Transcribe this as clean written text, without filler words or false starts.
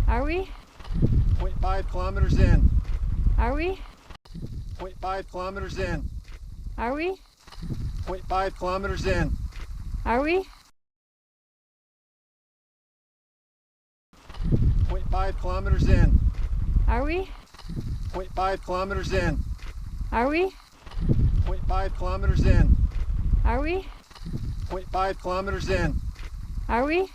Are we? 0.5 kilometers in. Are we? 0.5 kilometers in. Are we? 0.5 kilometers in. Are we? 0.5 kilometers in. Are we? 0.5 kilometers in. Are we? 0.5 kilometers in. Are we? 0.5 kilometers in. Are we?